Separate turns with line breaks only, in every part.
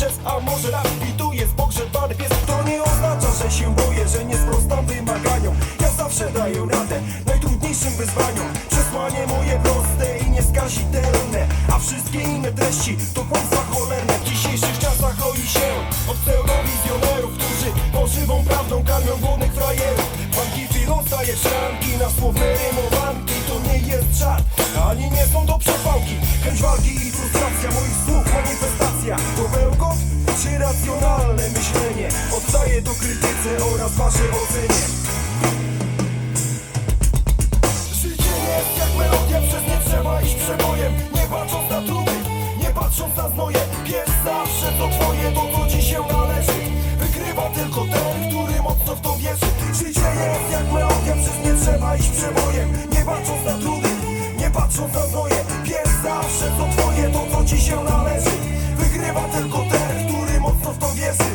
przez, a może lat. I tu jest pogrzebany pies. To nie oznacza, że się boję, że nie sprostam wymaganiom. Ja zawsze daję radę najtrudniejszym wyzwaniom. Przesłanie moje proste i nieskazitelne, a wszystkie inne treści to kłamstwa cholerne. W dzisiejszych czasach roi się od pseudowizjonerów, którzy pożywą prawdą karmią głodnych frajerów. Banki chwilą staje szranki na słowne rymowanki. To nie jest żart, ani nie są to przepałki. Chęć walki i frustracja moich słów, manifestacja. To bełkot czy racjonalne myślenie? Oddaję to krytyce oraz waszej ocenie. Życie jest jak melodia, przez nie trzeba iść przebojem. Nie patrząc na trudy, nie patrząc na znoje. Pies zawsze to twoje, to co ci się należy. Wygrywa tylko ten, który mocno w to wierzy. Życie jest jak melodia, przez nie trzeba iść przebojem. Nie patrząc na trudy, nie patrząc na znoje. Pies zawsze to twoje, to co ci się należy. Wygrywa tylko ten, który mocno w to wierzy.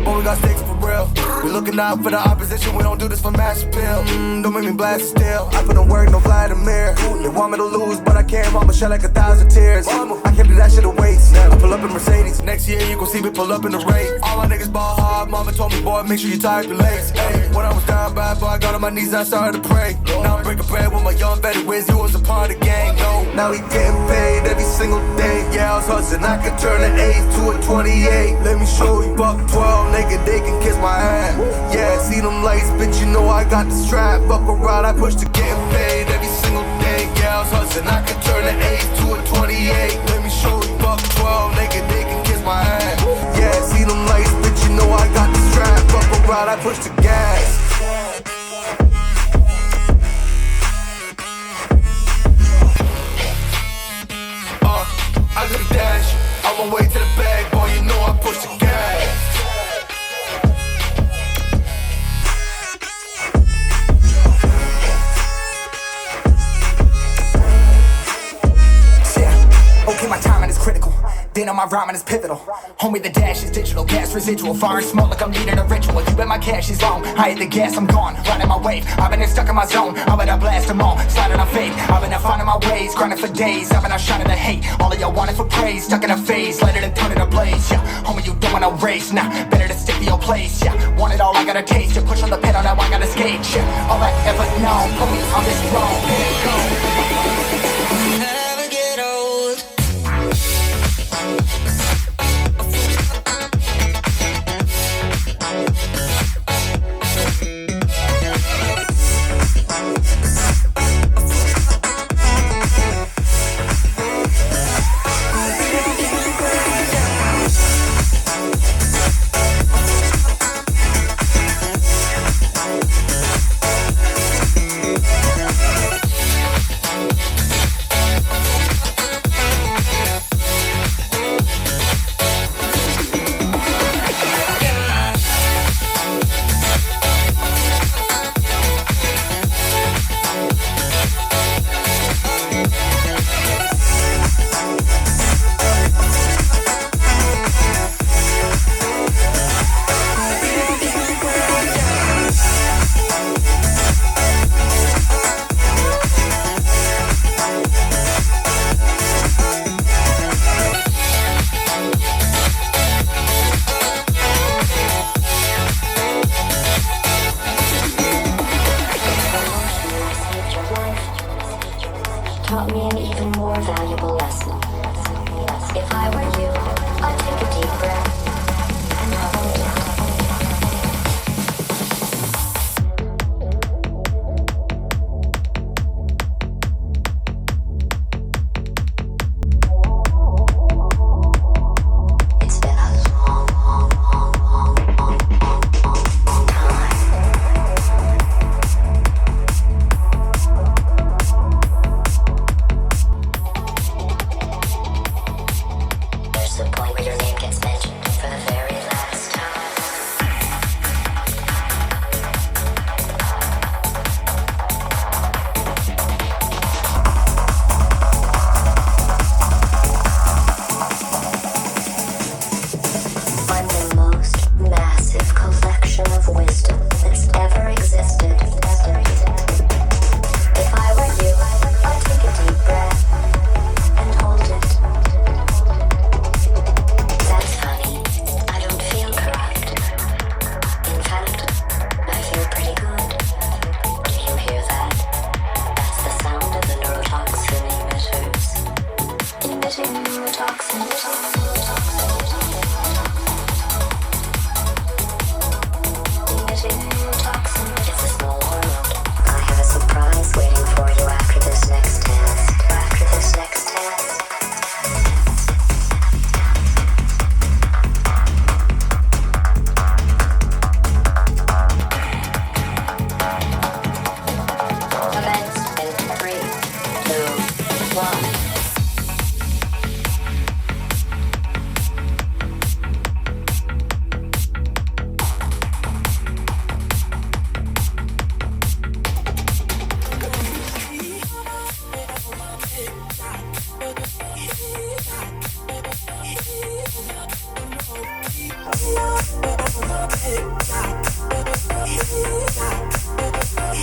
When we got stakes for real, we looking out for the opposition. We don't do this for mass appeal. Don't make me blast it still. I put in work, no Vladimir. They want me to lose, but I can't. I'ma shed like 1,000 tears. I can't do that shit to waste. I pull up in Mercedes. Next year you gon' see me pull up in the race. All my niggas ball hard. Mama told me, boy, make sure you tie up your legs. Ay, when I was down bad, boy, I got on my knees and I started to pray. Now I'm breaking bread with my young vet Wiz. He was a part of the gang. No, now he getting paid every single day. Yeah, I was hustling. I could turn an 8 to a 28. Let me show you, buck 12, nigga, they can kiss my ass. Yeah, see them lights, bitch, you know I got the strap. Fuck around, I push to getting paid every single day. Yeah, I was hustling. I could turn an 8 to a 28. Let me show you, buck 12, nigga, they can kiss my ass. Yeah, see them lights, bitch, you know I got the strap. Fuck around, I push the gas. I got a dash, on my way to the bag, boy, you know I push the gas.
Yeah, okay, my timing is critical. Then on my rhyming is pivotal. Homie, the dash is digital, gas residual. Fire and smoke like I'm needing a ritual. You bet my cash is long. I hit the gas, I'm gone. Riding my wave. I've been stuck in my zone. I'm gonna blast them all. Sliding on faith. I've been finding my ways. Grinding for days. I've been out shining the hate. All of y'all wanted for praise. Stuck in a phase. Light it and turn it ablaze. Yeah, homie, you don't want no race. Nah, better to stick to your place. Yeah, want it all, I gotta taste. You push on the pedal, now I gotta skate. Yeah, all I ever know. Put me on this throne. Here it goes.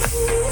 Yeah.